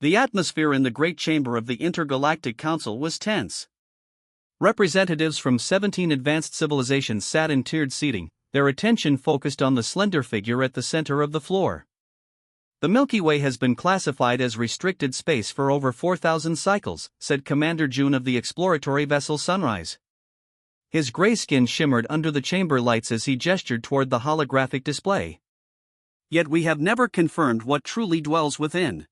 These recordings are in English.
The atmosphere in the Great Chamber of the Intergalactic Council was tense. Representatives from 17 advanced civilizations sat in tiered seating, their attention focused on the slender figure at the center of the floor. The Milky Way has been classified as restricted space for over 4,000 cycles, said Commander June of the exploratory vessel Sunrise. His gray skin shimmered under the chamber lights as he gestured toward the holographic display. Yet we have never confirmed what truly dwells within.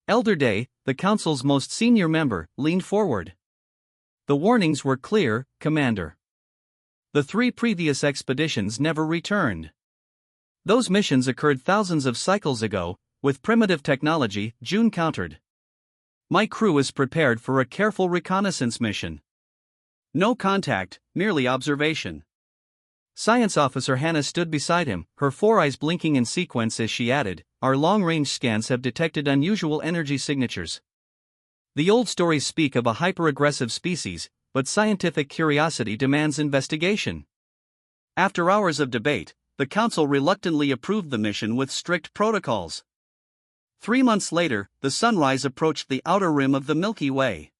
Elder Day, the Council's most senior member, leaned forward. The warnings were clear, Commander. The 3 previous expeditions never returned. Those missions occurred thousands of cycles ago, with primitive technology, June countered. My crew is prepared for a careful reconnaissance mission. No contact, merely observation. Science Officer Hannah stood beside him, her 4 eyes blinking in sequence as she added, "Our long-range scans have detected unusual energy signatures. The old stories speak of a hyper-aggressive species, but scientific curiosity demands investigation." After hours of debate, the Council reluctantly approved the mission with strict protocols. 3 months later, the Sunrise approached the outer rim of the Milky Way.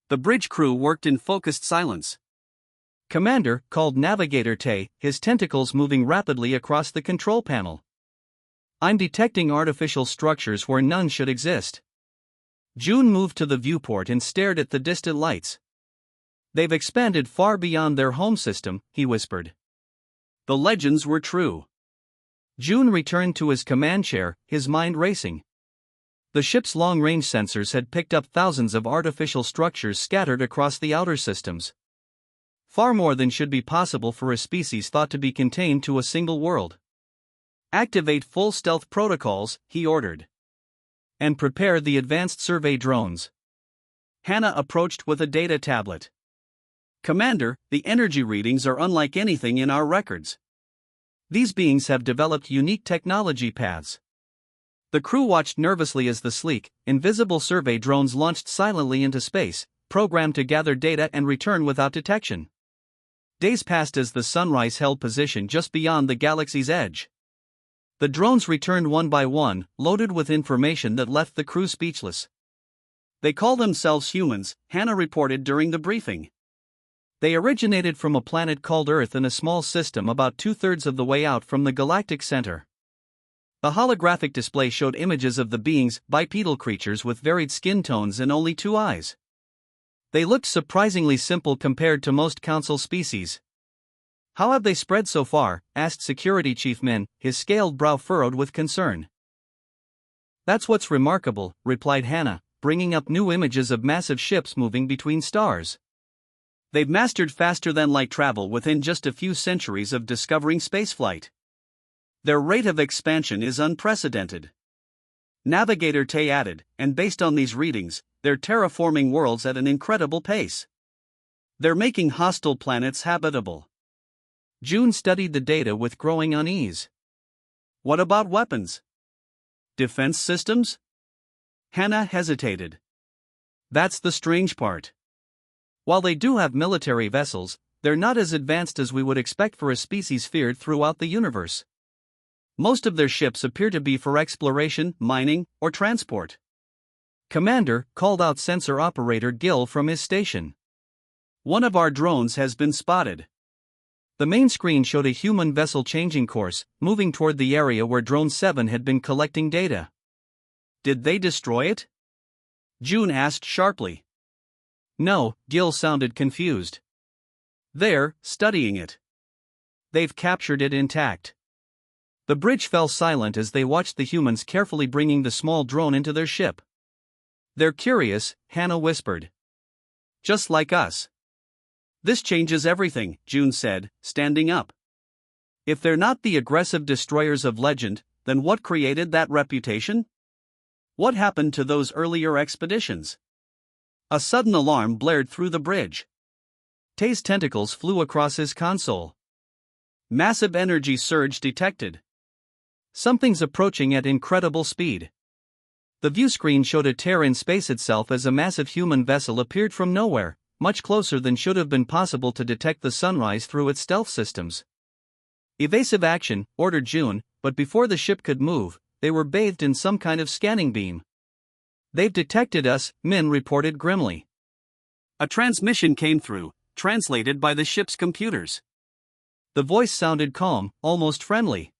The bridge crew worked in focused silence. Commander called Navigator Tay, his tentacles moving rapidly across the control panel. "I'm detecting artificial structures where none should exist." June moved to the viewport and stared at the distant lights. "They've expanded far beyond their home system," he whispered. The legends were true. June returned to his command chair, his mind racing. The ship's long-range sensors had picked up thousands of artificial structures scattered across the outer systems. Far more than should be possible for a species thought to be contained to a single world. "Activate full stealth protocols," he ordered. "And prepare the advanced survey drones." Hannah approached with a data tablet. "Commander, the energy readings are unlike anything in our records. These beings have developed unique technology paths." The crew watched nervously as the sleek, invisible survey drones launched silently into space, programmed to gather data and return without detection. Days passed as the Sunrise held position just beyond the galaxy's edge. The drones returned one by one, loaded with information that left the crew speechless. "They call themselves humans," Hannah reported during the briefing. "They originated from a planet called Earth in a small system about 2/3 of the way out from the galactic center." The holographic display showed images of the beings, bipedal creatures with varied skin tones and only 2 eyes. They looked surprisingly simple compared to most Council species. "How have they spread so far?" asked Security Chief Min, his scaled brow furrowed with concern. "That's what's remarkable," replied Hannah, bringing up new images of massive ships moving between stars. "They've mastered faster-than-light travel within just a few centuries of discovering spaceflight. Their rate of expansion is unprecedented." Navigator Tay added, "And based on these readings, they're terraforming worlds at an incredible pace. They're making hostile planets habitable." June studied the data with growing unease. "What about weapons? Defense systems?" Hannah hesitated. "That's the strange part. While they do have military vessels, they're not as advanced as we would expect for a species feared throughout the universe. Most of their ships appear to be for exploration, mining, or transport." "Commander," called out sensor operator Gil from his station. "One of our drones has been spotted." The main screen showed a human vessel changing course, moving toward the area where Drone 7 had been collecting data. "Did they destroy it?" June asked sharply. "No," Gil sounded confused. "They're studying it. They've captured it intact." The bridge fell silent as they watched the humans carefully bringing the small drone into their ship. "They're curious," Hannah whispered. "Just like us." "This changes everything," June said, standing up. "If they're not the aggressive destroyers of legend, then what created that reputation? What happened to those earlier expeditions?" A sudden alarm blared through the bridge. Tay's tentacles flew across his console. "Massive energy surge detected. Something's approaching at incredible speed." The view screen showed a tear in space itself as a massive human vessel appeared from nowhere, much closer than should have been possible to detect the Sunrise through its stealth systems. "Evasive action," ordered June, but before the ship could move, they were bathed in some kind of scanning beam. They've detected us, Min reported grimly. A transmission came through, translated by the ship's computers. The voice sounded calm, almost friendly.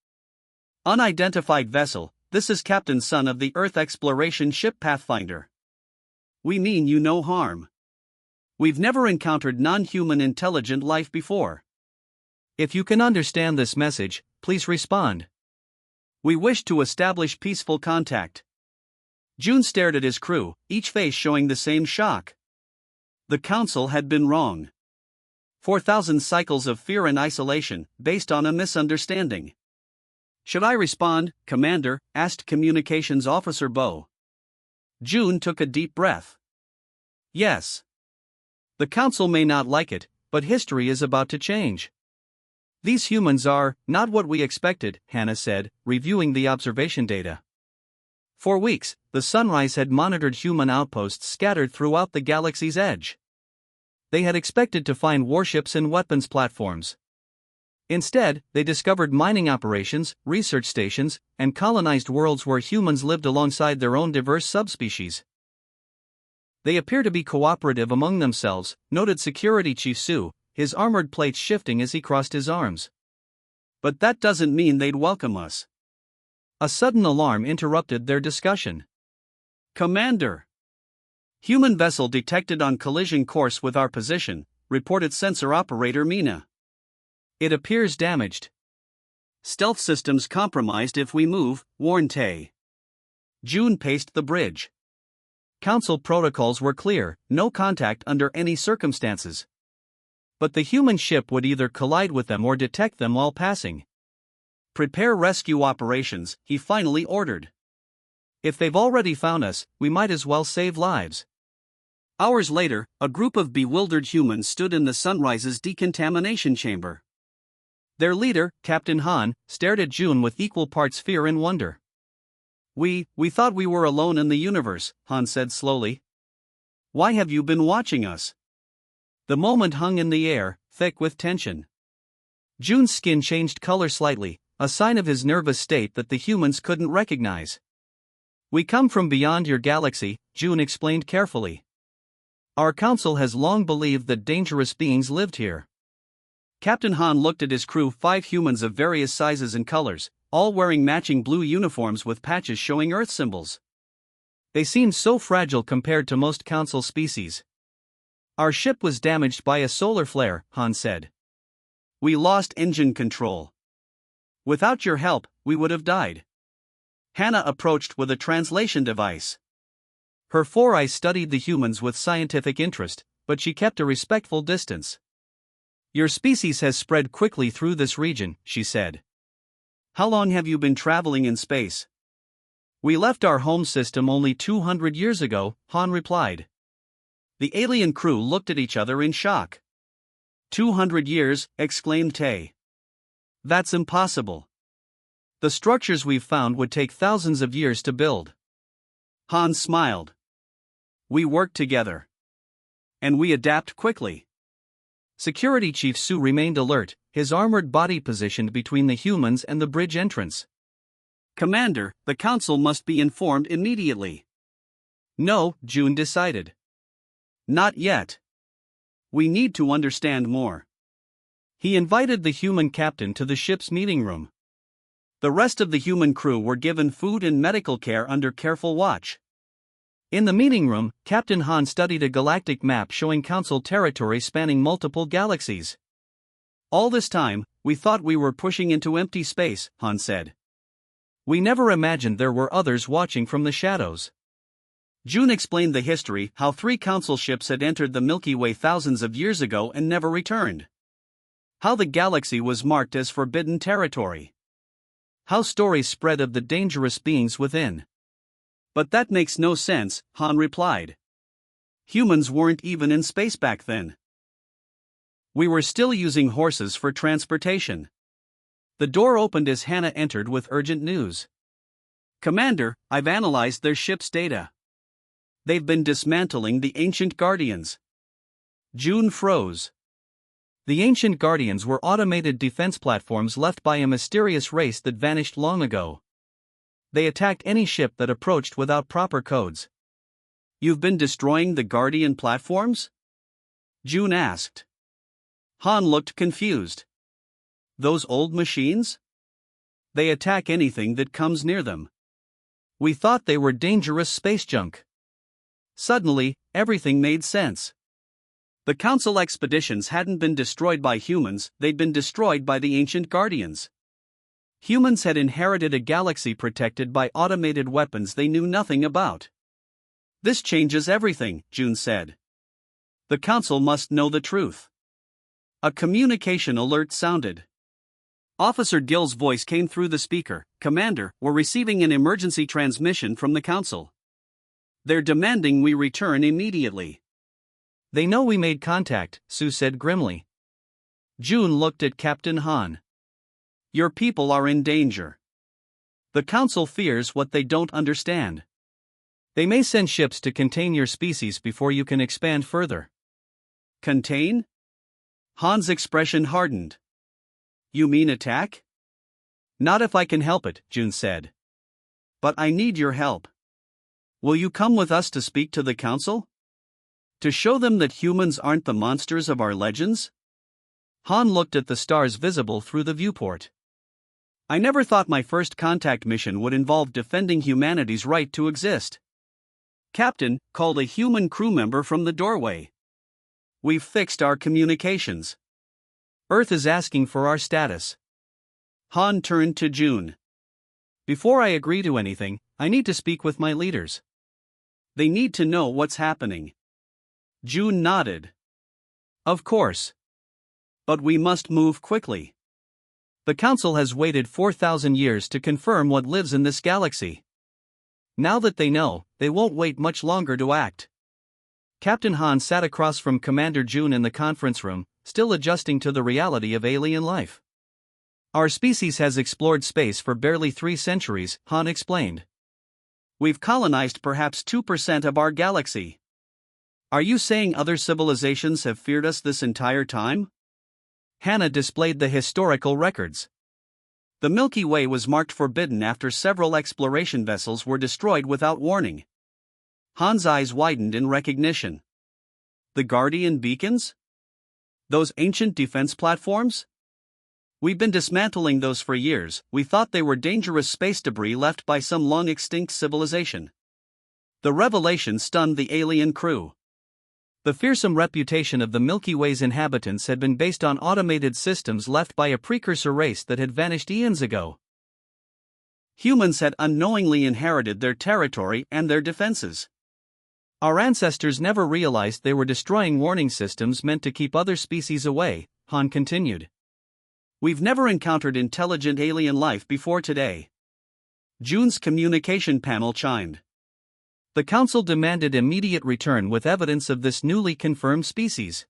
Unidentified vessel, this is Captain Sun of the Earth exploration ship Pathfinder. We mean you no harm. We've never encountered non-human intelligent life before. If you can understand this message, please respond. We wish to establish peaceful contact. June stared at his crew, each face showing the same shock. The Council had been wrong. 4,000 cycles of fear and isolation, based on a misunderstanding. Should I respond, Commander? Asked Communications Officer Bo. June took a deep breath. Yes. The Council may not like it, but history is about to change. These humans are not what we expected, Hannah said, reviewing the observation data. For weeks, the Sunrise had monitored human outposts scattered throughout the galaxy's edge. They had expected to find warships and weapons platforms. Instead, they discovered mining operations, research stations, and colonized worlds where humans lived alongside their own diverse subspecies. They appear to be cooperative among themselves, noted Security Chief Su, his armored plates shifting as he crossed his arms. But that doesn't mean they'd welcome us. A sudden alarm interrupted their discussion. Commander! Human vessel detected on collision course with our position, reported sensor operator Mina. It appears damaged. Stealth systems compromised if we move, warned Tay. June paced the bridge. Council protocols were clear, no contact under any circumstances. But the human ship would either collide with them or detect them while passing. Prepare rescue operations, he finally ordered. If they've already found us, we might as well save lives. Hours later, a group of bewildered humans stood in the Sunrise's decontamination chamber. Their leader, Captain Han, stared at June with equal parts fear and wonder. We thought we were alone in the universe, Han said slowly. Why have you been watching us? The moment hung in the air, thick with tension. June's skin changed color slightly, a sign of his nervous state that the humans couldn't recognize. We come from beyond your galaxy, June explained carefully. Our council has long believed that dangerous beings lived here. Captain Han looked at his crew, 5 humans of various sizes and colors, all wearing matching blue uniforms with patches showing Earth symbols. They seemed so fragile compared to most council species. Our ship was damaged by a solar flare, Han said. We lost engine control. Without your help, we would have died. Hannah approached with a translation device. Her 4 eyes studied the humans with scientific interest, but she kept a respectful distance. Your species has spread quickly through this region, she said. How long have you been traveling in space? We left our home system only 200 years ago, Han replied. The alien crew looked at each other in shock. 200 years, exclaimed Tay. That's impossible. The structures we've found would take thousands of years to build. Han smiled. We work together. And we adapt quickly. Security Chief Su remained alert, his armored body positioned between the humans and the bridge entrance. Commander, the council must be informed immediately. No, June decided. Not yet. We need to understand more. He invited the human captain to the ship's meeting room. The rest of the human crew were given food and medical care under careful watch. In the meeting room, Captain Han studied a galactic map showing council territory spanning multiple galaxies. All this time, we thought we were pushing into empty space, Han said. We never imagined there were others watching from the shadows. June explained the history, how 3 council ships had entered the Milky Way thousands of years ago and never returned. How the galaxy was marked as forbidden territory. How stories spread of the dangerous beings within. But that makes no sense, Han replied. Humans weren't even in space back then. We were still using horses for transportation. The door opened as Hannah entered with urgent news. Commander, I've analyzed their ship's data. They've been dismantling the Ancient Guardians. June froze. The Ancient Guardians were automated defense platforms left by a mysterious race that vanished long ago. They attacked any ship that approached without proper codes. You've been destroying the Guardian platforms? June asked. Han looked confused. Those old machines? They attack anything that comes near them. We thought they were dangerous space junk. Suddenly, everything made sense. The Council expeditions hadn't been destroyed by humans, they'd been destroyed by the ancient Guardians. Humans had inherited a galaxy protected by automated weapons they knew nothing about. This changes everything, June said. The Council must know the truth. A communication alert sounded. Officer Gill's voice came through the speaker. Commander, we're receiving an emergency transmission from the Council. They're demanding we return immediately. They know we made contact, Sue said grimly. June looked at Captain Han. Your people are in danger. The Council fears what they don't understand. They may send ships to contain your species before you can expand further. Contain? Han's expression hardened. You mean attack? Not if I can help it, June said. But I need your help. Will you come with us to speak to the Council? To show them that humans aren't the monsters of our legends? Han looked at the stars visible through the viewport. I never thought my first contact mission would involve defending humanity's right to exist. Captain, called a human crew member from the doorway. We've fixed our communications. Earth is asking for our status. Han turned to June. Before I agree to anything, I need to speak with my leaders. They need to know what's happening. June nodded. Of course. But we must move quickly. The Council has waited 4,000 years to confirm what lives in this galaxy. Now that they know, they won't wait much longer to act. Captain Han sat across from Commander June in the conference room, still adjusting to the reality of alien life. Our species has explored space for barely 3 centuries, Han explained. We've colonized perhaps 2% of our galaxy. Are you saying other civilizations have feared us this entire time? Hannah displayed the historical records. The Milky Way was marked forbidden after several exploration vessels were destroyed without warning. Han's eyes widened in recognition. The Guardian beacons? Those ancient defense platforms? We've been dismantling those for years. We thought they were dangerous space debris left by some long-extinct civilization. The revelation stunned the alien crew. The fearsome reputation of the Milky Way's inhabitants had been based on automated systems left by a precursor race that had vanished eons ago. Humans had unknowingly inherited their territory and their defenses. Our ancestors never realized they were destroying warning systems meant to keep other species away, Han continued. We've never encountered intelligent alien life before today. June's communication panel chimed. The Council demanded immediate return with evidence of this newly confirmed species.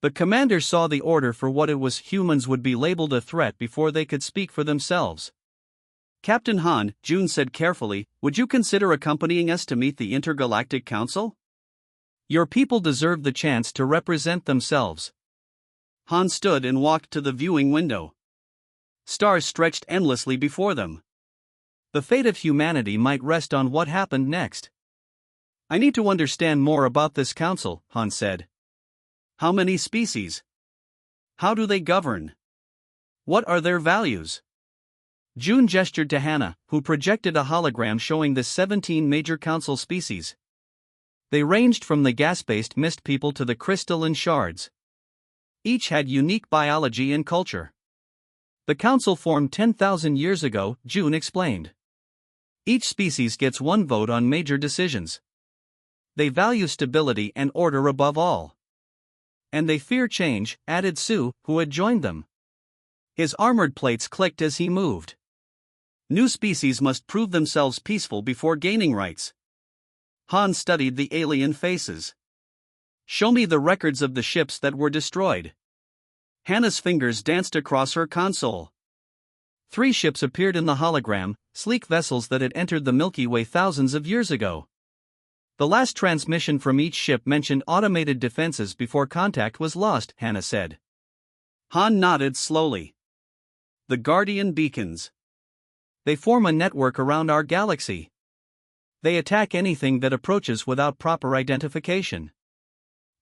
The commander saw the order for what it was. Humans would be labeled a threat before they could speak for themselves. Captain Han, June said carefully, would you consider accompanying us to meet the Intergalactic Council? Your people deserve the chance to represent themselves. Han stood and walked to the viewing window. Stars stretched endlessly before them. The fate of humanity might rest on what happened next. I need to understand more about this council, Han said. How many species? How do they govern? What are their values? June gestured to Hannah, who projected a hologram showing the 17 major council species. They ranged from the gas-based mist people to the crystalline shards. Each had unique biology and culture. The council formed 10,000 years ago, June explained. Each species gets one vote on major decisions. They value stability and order above all. And they fear change, added Sue, who had joined them. His armored plates clicked as he moved. New species must prove themselves peaceful before gaining rights. Han studied the alien faces. Show me the records of the ships that were destroyed. Hannah's fingers danced across her console. 3 ships appeared in the hologram, sleek vessels that had entered the Milky Way thousands of years ago. The last transmission from each ship mentioned automated defenses before contact was lost, Hannah said. Han nodded slowly. The Guardian beacons. They form a network around our galaxy. They attack anything that approaches without proper identification.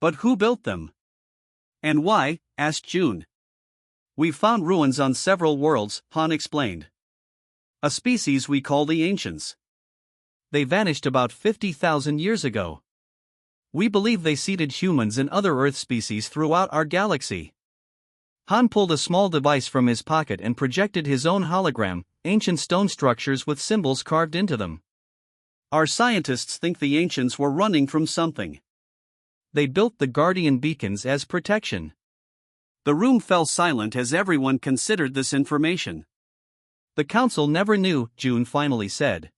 But who built them? And why? Asked June. We've found ruins on several worlds, Han explained. A species we call the Ancients. They vanished about 50,000 years ago. We believe they seeded humans and other Earth species throughout our galaxy. Han pulled a small device from his pocket and projected his own hologram, ancient stone structures with symbols carved into them. Our scientists think the Ancients were running from something. They built the Guardian beacons as protection. The room fell silent as everyone considered this information. The Council never knew, June finally said.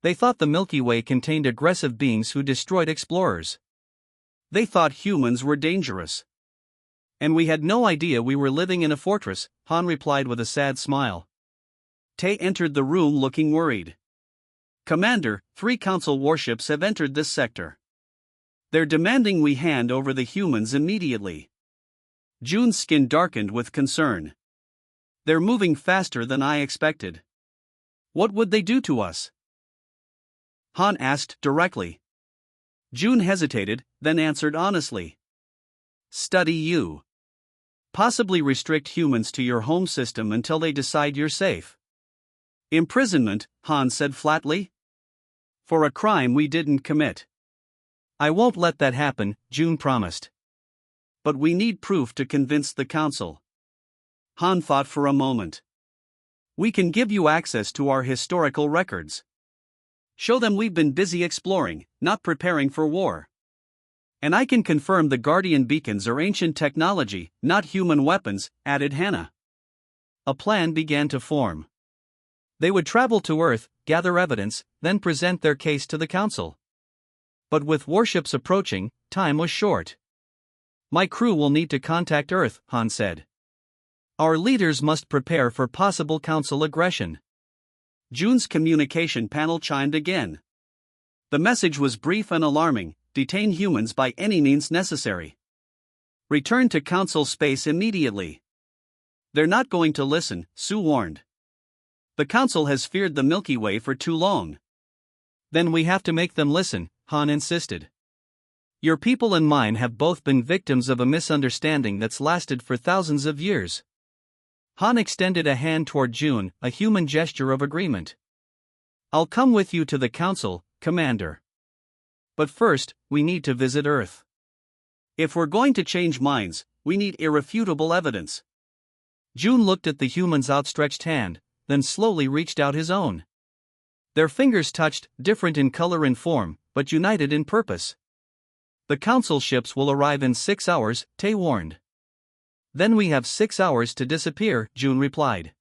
They thought the Milky Way contained aggressive beings who destroyed explorers. They thought humans were dangerous. And we had no idea we were living in a fortress, Han replied with a sad smile. Tay entered the room looking worried. Commander, 3 Council warships have entered this sector. They're demanding we hand over the humans immediately. June's skin darkened with concern. They're moving faster than I expected. What would they do to us? Han asked directly. June hesitated, then answered honestly. Study you. Possibly restrict humans to your home system until they decide you're safe. Imprisonment, Han said flatly. For a crime we didn't commit. I won't let that happen, June promised. But we need proof to convince the Council. Han thought for a moment. We can give you access to our historical records. Show them we've been busy exploring, not preparing for war. And I can confirm the Guardian beacons are ancient technology, not human weapons, added Hannah. A plan began to form. They would travel to Earth, gather evidence, then present their case to the Council. But with warships approaching, time was short. My crew will need to contact Earth, Han said. Our leaders must prepare for possible Council aggression. June's communication panel chimed again. The message was brief and alarming: detain humans by any means necessary. Return to Council space immediately. They're not going to listen, Sue warned. The Council has feared the Milky Way for too long. Then we have to make them listen, Han insisted. Your people and mine have both been victims of a misunderstanding that's lasted for thousands of years. Han extended a hand toward June, a human gesture of agreement. I'll come with you to the Council, Commander. But first, we need to visit Earth. If we're going to change minds, we need irrefutable evidence. June looked at the human's outstretched hand, then slowly reached out his own. Their fingers touched, different in color and form, but united in purpose. The Council ships will arrive in 6 hours, Tay warned. Then we have 6 hours to disappear, June replied.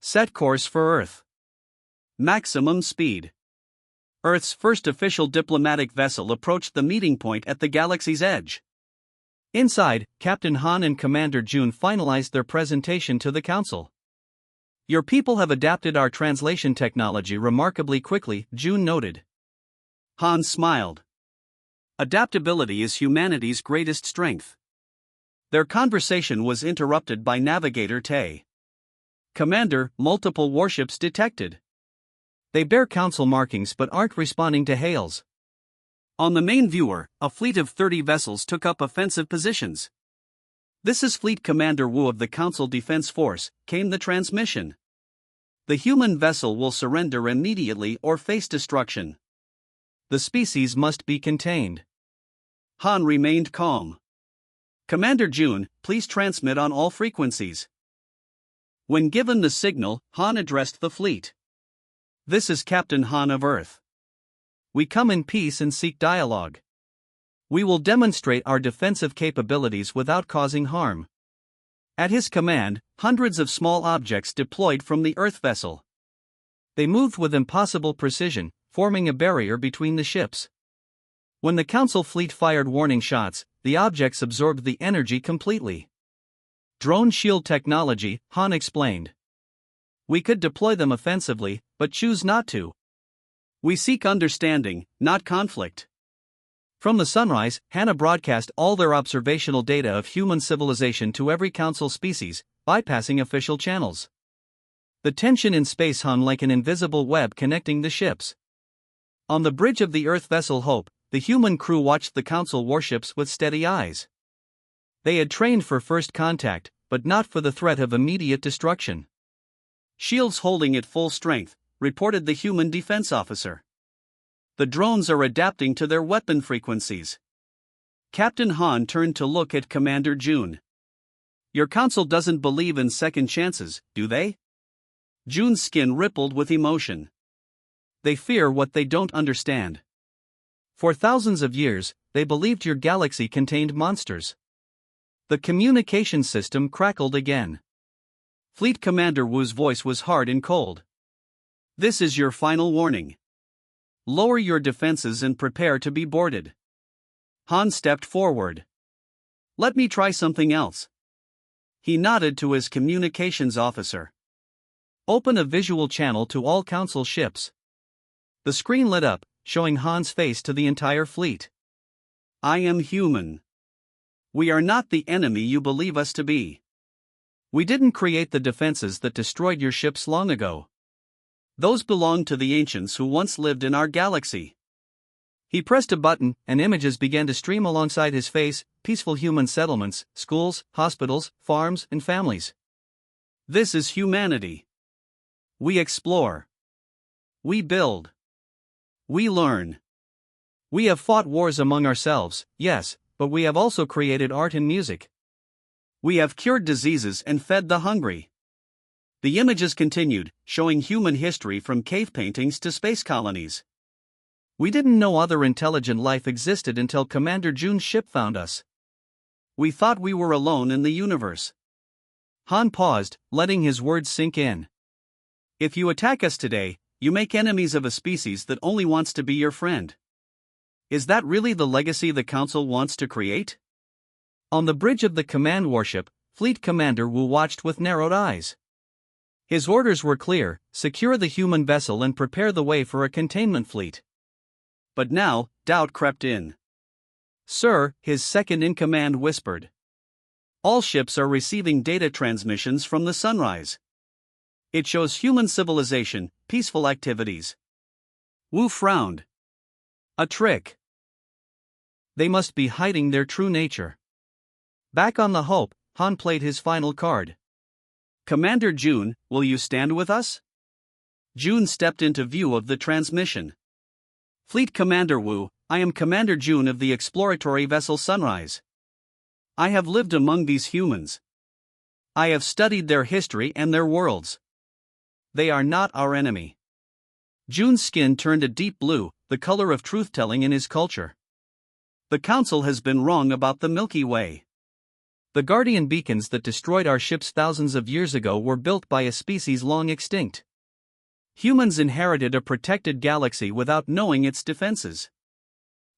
Set course for Earth. Maximum speed. Earth's first official diplomatic vessel approached the meeting point at the galaxy's edge. Inside, Captain Han and Commander June finalized their presentation to the Council. Your people have adapted our translation technology remarkably quickly, June noted. Han smiled. Adaptability is humanity's greatest strength. Their conversation was interrupted by Navigator Tay. Commander, multiple warships detected. They bear Council markings but aren't responding to hails. On the main viewer, a fleet of 30 vessels took up offensive positions. This is Fleet Commander Wu of the Council Defense Force, came the transmission. The human vessel will surrender immediately or face destruction. The species must be contained. Han remained calm. Commander June, please transmit on all frequencies. When given the signal, Han addressed the fleet. This is Captain Han of Earth. We come in peace and seek dialogue. We will demonstrate our defensive capabilities without causing harm. At his command, hundreds of small objects deployed from the Earth vessel. They moved with impossible precision, forming a barrier between the ships. When the Council fleet fired warning shots, the objects absorbed the energy completely. Drone shield technology, Han explained. We could deploy them offensively, but choose not to. We seek understanding, not conflict. From the sunrise, Hannah broadcast all their observational data of human civilization to every Council species, bypassing official channels. The tension in space hung like an invisible web connecting the ships. On the bridge of the Earth vessel Hope, the human crew watched the Council warships with steady eyes. They had trained for first contact, but not for the threat of immediate destruction. "Shields holding at full strength," reported the human defense officer. "The drones are adapting to their weapon frequencies." Captain Han turned to look at Commander June. "Your council doesn't believe in second chances, do they?" June's skin rippled with emotion. "They fear what they don't understand. For thousands of years, they believed your galaxy contained monsters." The communication system crackled again. Fleet Commander Wu's voice was hard and cold. "This is your final warning. Lower your defenses and prepare to be boarded." Han stepped forward. "Let me try something else." He nodded to his communications officer. "Open a visual channel to all Council ships." The screen lit up, showing Han's face to the entire fleet. "I am human. We are not the enemy you believe us to be. We didn't create the defenses that destroyed your ships long ago. Those belonged to the ancients who once lived in our galaxy." He pressed a button, and images began to stream alongside his face: peaceful human settlements, schools, hospitals, farms, and families. "This is humanity. We explore. We build. We learn. We have fought wars among ourselves, yes, but we have also created art and music. We have cured diseases and fed the hungry." The images continued, showing human history from cave paintings to space colonies. "We didn't know other intelligent life existed until Commander June's ship found us. We thought we were alone in the universe." Han paused, letting his words sink in. "If you attack us today, you make enemies of a species that only wants to be your friend. Is that really the legacy the Council wants to create?" On the bridge of the command warship, Fleet Commander Wu watched with narrowed eyes. His orders were clear: secure the human vessel and prepare the way for a containment fleet. But now, doubt crept in. "Sir," his second-in-command whispered. "All ships are receiving data transmissions from the sunrise. It shows human civilization, peaceful activities." Wu frowned. "A trick. They must be hiding their true nature." Back on the Hope, Han played his final card. "Commander June, will you stand with us?" June stepped into view of the transmission. "Fleet Commander Wu, I am Commander June of the exploratory vessel Sunrise. I have lived among these humans. I have studied their history and their worlds. They are not our enemy." June's skin turned a deep blue, the color of truth-telling in his culture. "The Council has been wrong about the Milky Way. The Guardian beacons that destroyed our ships thousands of years ago were built by a species long extinct. Humans inherited a protected galaxy without knowing its defenses."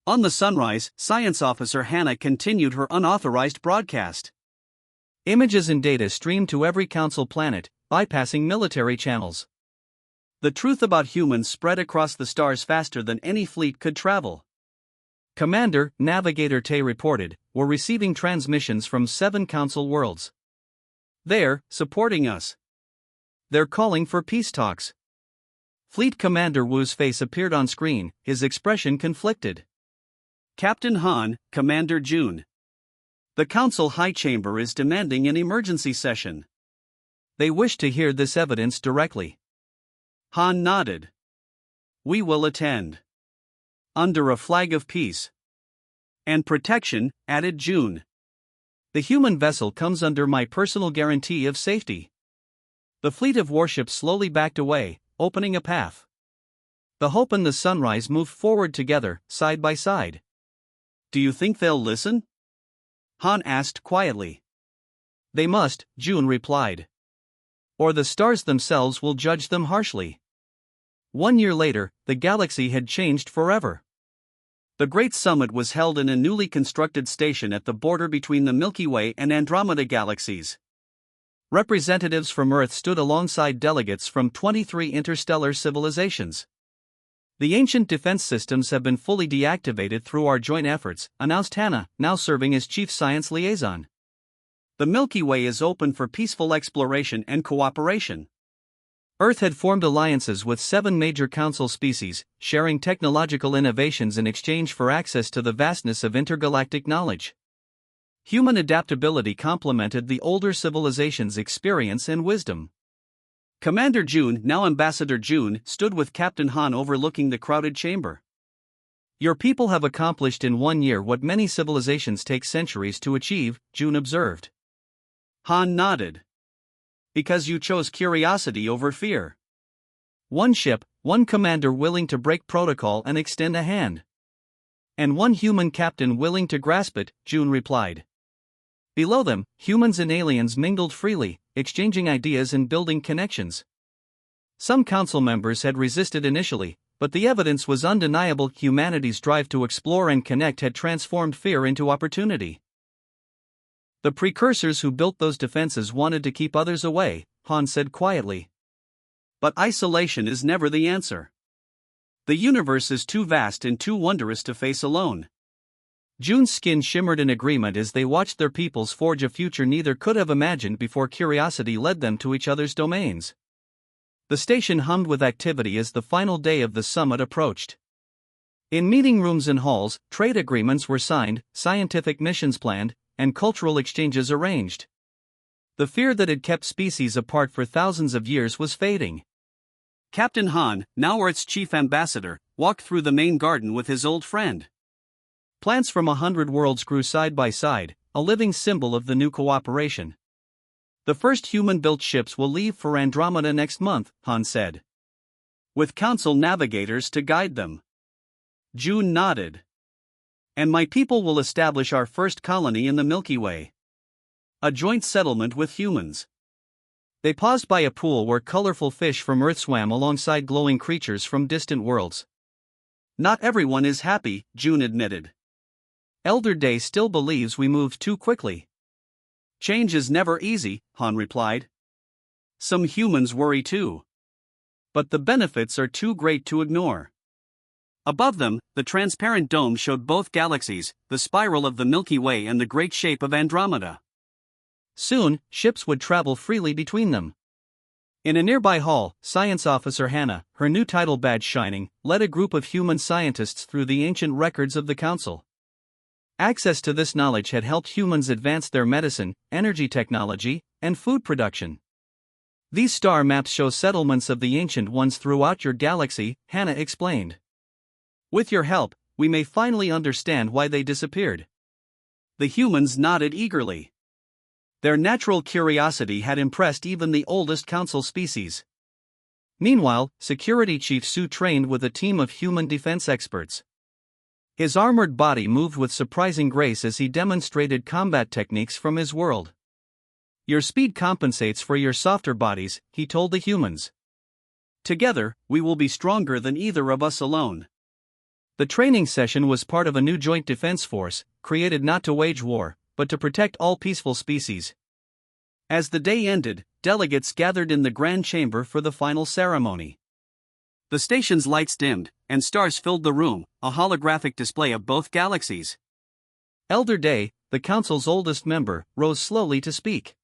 On the Sunrise, Science Officer Hannah continued her unauthorized broadcast. Images and data streamed to every Council planet, bypassing military channels. The truth about humans spread across the stars faster than any fleet could travel. Commander, Navigator Tay reported, "We're receiving transmissions from 7 Council worlds. They're supporting us. They're calling for peace talks." Fleet Commander Wu's face appeared on screen, his expression conflicted. "Captain Han, Commander June. The Council High Chamber is demanding an emergency session. They wish to hear this evidence directly." Han nodded. "We will attend. Under a flag of peace and protection," added June. "The human vessel comes under my personal guarantee of safety." The fleet of warships slowly backed away, opening a path. The Hope and the Sunrise moved forward together, side by side. "Do you think they'll listen?" Han asked quietly. "They must," June replied. "Or the stars themselves will judge them harshly." 1 year later, the galaxy had changed forever. The Great Summit was held in a newly constructed station at the border between the Milky Way and Andromeda galaxies. Representatives from Earth stood alongside delegates from 23 interstellar civilizations. "The ancient defense systems have been fully deactivated through our joint efforts," announced Hannah, now serving as Chief Science Liaison. "The Milky Way is open for peaceful exploration and cooperation." Earth had formed alliances with 7 major council species, sharing technological innovations in exchange for access to the vastness of intergalactic knowledge. Human adaptability complemented the older civilization's experience and wisdom. Commander June, now Ambassador June, stood with Captain Han overlooking the crowded chamber. Your people have accomplished in 1 year what many civilizations take centuries to achieve, June observed. Han nodded. Because you chose curiosity over fear. 1 ship, 1 commander willing to break protocol and extend a hand. And 1 human captain willing to grasp it, June replied. Below them, humans and aliens mingled freely, exchanging ideas and building connections. Some council members had resisted initially, but the evidence was undeniable. Humanity's drive to explore and connect had transformed fear into opportunity. The precursors who built those defenses wanted to keep others away, Han said quietly. But isolation is never the answer. The universe is too vast and too wondrous to face alone. June's skin shimmered in agreement as they watched their peoples forge a future neither could have imagined before curiosity led them to each other's domains. The station hummed with activity as the final day of the summit approached. In meeting rooms and halls, trade agreements were signed, scientific missions planned, and cultural exchanges arranged. The fear that had kept species apart for thousands of years was fading. Captain Han, now Earth's chief ambassador, walked through the main garden with his old friend. Plants from 100 worlds grew side by side, a living symbol of the new cooperation. The first human-built ships will leave for Andromeda next month, Han said. With council navigators to guide them. June nodded. And my people will establish our first colony in the Milky Way. A joint settlement with humans. They paused by a pool where colorful fish from Earth swam alongside glowing creatures from distant worlds. Not everyone is happy, June admitted. Elder Day still believes we moved too quickly. Change is never easy, Han replied. Some humans worry too. But the benefits are too great to ignore. Above them, the transparent dome showed both galaxies, the spiral of the Milky Way and the great shape of Andromeda. Soon, ships would travel freely between them. In a nearby hall, Science Officer Hannah, her new title badge shining, led a group of human scientists through the ancient records of the Council. Access to this knowledge had helped humans advance their medicine, energy technology, and food production. These star maps show settlements of the ancient ones throughout your galaxy, Hannah explained. With your help, we may finally understand why they disappeared. The humans nodded eagerly. Their natural curiosity had impressed even the oldest council species. Meanwhile, Security Chief Su trained with a team of human defense experts. His armored body moved with surprising grace as he demonstrated combat techniques from his world. Your speed compensates for your softer bodies, he told the humans. Together, we will be stronger than either of us alone. The training session was part of a new joint defense force, created not to wage war, but to protect all peaceful species. As the day ended, delegates gathered in the grand chamber for the final ceremony. The station's lights dimmed, and stars filled the room, a holographic display of both galaxies. Elder Day, the council's oldest member, rose slowly to speak.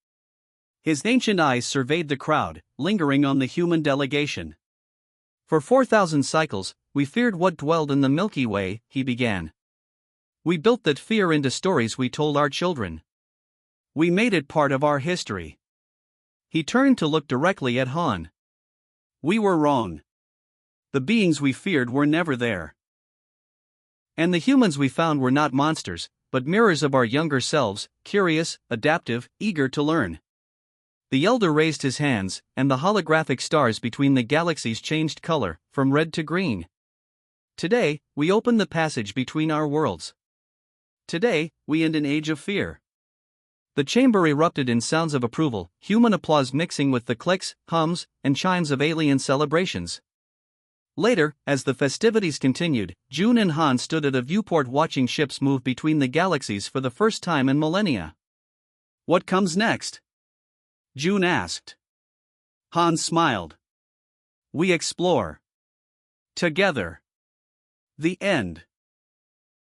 His ancient eyes surveyed the crowd, lingering on the human delegation. For 4,000 cycles, we feared what dwelled in the Milky Way, he began. We built that fear into stories we told our children. We made it part of our history. He turned to look directly at Han. We were wrong. The beings we feared were never there. And the humans we found were not monsters, but mirrors of our younger selves, curious, adaptive, eager to learn. The elder raised his hands, and the holographic stars between the galaxies changed color, from red to green. Today, we open the passage between our worlds. Today, we end an age of fear. The chamber erupted in sounds of approval, human applause mixing with the clicks, hums, and chimes of alien celebrations. Later, as the festivities continued, June and Han stood at a viewport watching ships move between the galaxies for the first time in millennia. What comes next? June asked. Han smiled. We explore. Together. The end.